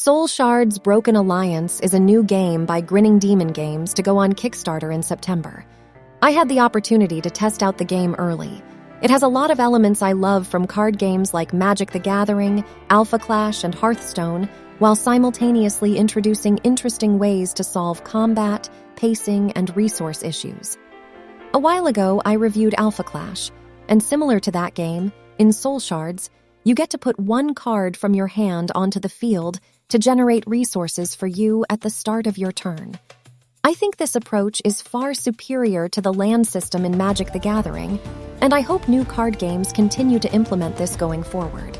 Soulshards Broken Alliance is a new game by Grinning Demon Games to go on Kickstarter in September. I had the opportunity to test out the game early. It has a lot of elements I love from card games like Magic the Gathering, Alpha Clash, and Hearthstone, while simultaneously introducing interesting ways to solve combat, pacing, and resource issues. A while ago, I reviewed Alpha Clash, and similar to that game, in Soulshards, you get to put one card from your hand onto the field to generate resources for you at the start of your turn. I think this approach is far superior to the land system in Magic the Gathering, and I hope new card games continue to implement this going forward.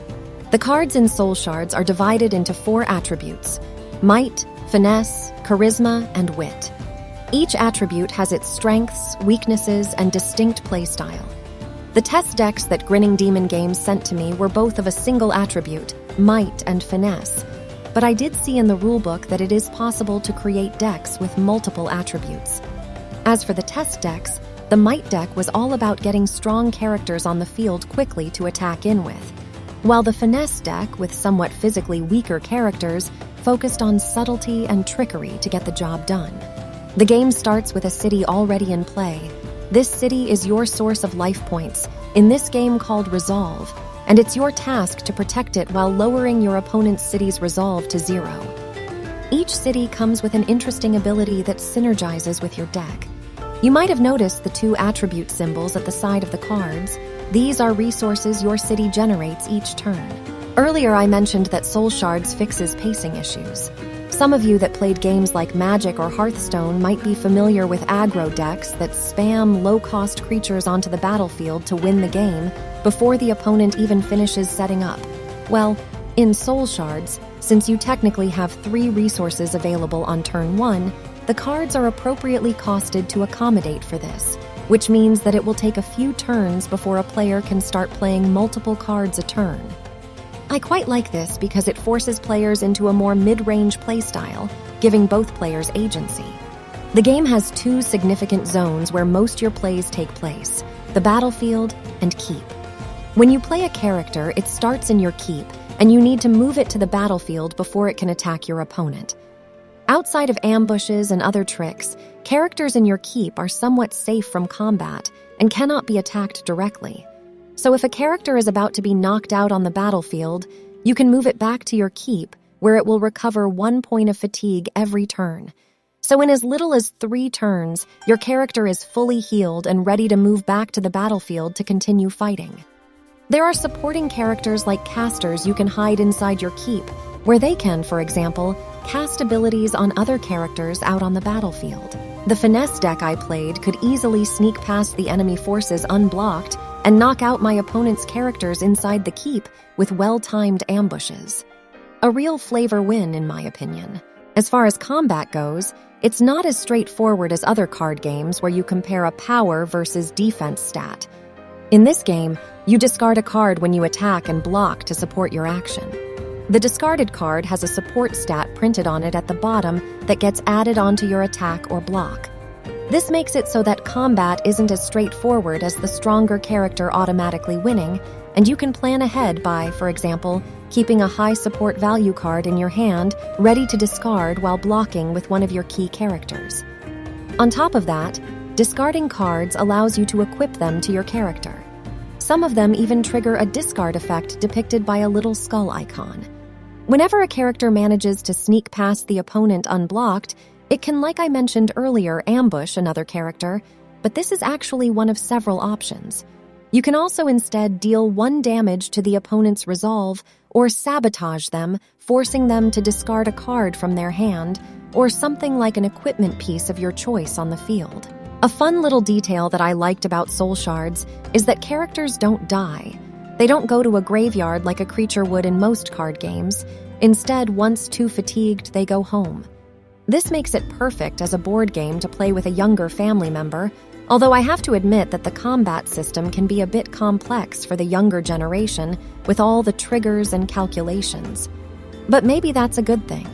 The cards in Soulshards are divided into 4 attributes: might, finesse, charisma, and wit. Each attribute has its strengths, weaknesses, and distinct playstyle. The test decks that Grinning Demon Games sent to me were both of a single attribute, might and finesse, but I did see in the rulebook that it is possible to create decks with multiple attributes. As for the test decks, the might deck was all about getting strong characters on the field quickly to attack in with, while the finesse deck, with somewhat physically weaker characters, focused on subtlety and trickery to get the job done. The game starts with a city already in play. This city is your source of life points, in this game called Resolve, and it's your task to protect it while lowering your opponent's city's resolve to 0. Each city comes with an interesting ability that synergizes with your deck. You might have noticed the 2 attribute symbols at the side of the cards. These are resources your city generates each turn. Earlier I mentioned that Soulshards fixes pacing issues. Some of you that played games like Magic or Hearthstone might be familiar with aggro decks that spam low-cost creatures onto the battlefield to win the game before the opponent even finishes setting up. Well, in Soulshards, since you technically have 3 resources available on turn 1, the cards are appropriately costed to accommodate for this, which means that it will take a few turns before a player can start playing multiple cards a turn. I quite like this because it forces players into a more mid-range playstyle, giving both players agency. The game has 2 significant zones where most your plays take place: the battlefield and keep. When you play a character, it starts in your keep, and you need to move it to the battlefield before it can attack your opponent. Outside of ambushes and other tricks, characters in your keep are somewhat safe from combat and cannot be attacked directly. So if a character is about to be knocked out on the battlefield, you can move it back to your keep, where it will recover 1 point of fatigue every turn. So in as little as 3 turns, your character is fully healed and ready to move back to the battlefield to continue fighting. There are supporting characters like casters you can hide inside your keep, where they can, for example, cast abilities on other characters out on the battlefield. The finesse deck I played could easily sneak past the enemy forces unblocked and knock out my opponent's characters inside the keep with well-timed ambushes. A real flavor win, in my opinion. As far as combat goes, it's not as straightforward as other card games where you compare a power versus defense stat. In this game, you discard a card when you attack and block to support your action. The discarded card has a support stat printed on it at the bottom that gets added onto your attack or block. This makes it so that combat isn't as straightforward as the stronger character automatically winning, and you can plan ahead by, for example, keeping a high support value card in your hand ready to discard while blocking with one of your key characters. On top of that, discarding cards allows you to equip them to your character. Some of them even trigger a discard effect depicted by a little skull icon. Whenever a character manages to sneak past the opponent unblocked, it can, like I mentioned earlier, ambush another character, but this is actually one of several options. You can also instead deal 1 damage to the opponent's resolve or sabotage them, forcing them to discard a card from their hand or something like an equipment piece of your choice on the field. A fun little detail that I liked about Soulshards is that characters don't die. They don't go to a graveyard like a creature would in most card games. Instead, once too fatigued, they go home. This makes it perfect as a board game to play with a younger family member, although I have to admit that the combat system can be a bit complex for the younger generation with all the triggers and calculations. But maybe that's a good thing.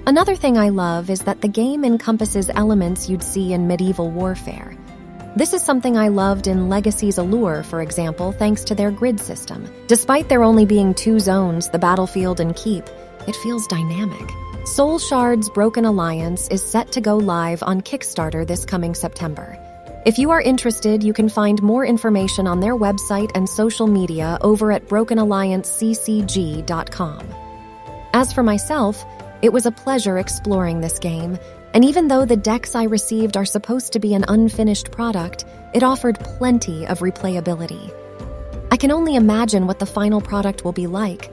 Another thing I love is that the game encompasses elements you'd see in medieval warfare. This is something I loved in Legacy's Allure, for example, thanks to their grid system. Despite there only being 2 zones, the battlefield and keep, it feels dynamic. Soulshards Broken Alliance is set to go live on Kickstarter this coming September. If you are interested, you can find more information on their website and social media over at brokenallianceccg.com. As for myself, it was a pleasure exploring this game, and even though the decks I received are supposed to be an unfinished product, it offered plenty of replayability. I can only imagine what the final product will be like,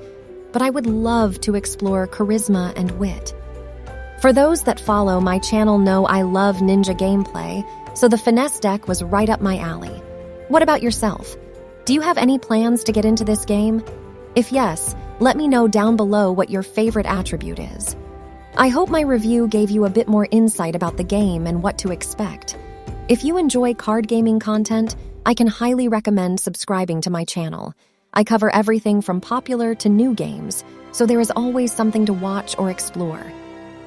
but I would love to explore charisma and wit. For those that follow my channel know I love ninja gameplay, so the finesse deck was right up my alley. What about yourself? Do you have any plans to get into this game? If yes, let me know down below what your favorite attribute is. I hope my review gave you a bit more insight about the game and what to expect. If you enjoy card gaming content, I can highly recommend subscribing to my channel. I cover everything from popular to new games, so there is always something to watch or explore.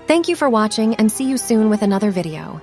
Thank you for watching, and see you soon with another video.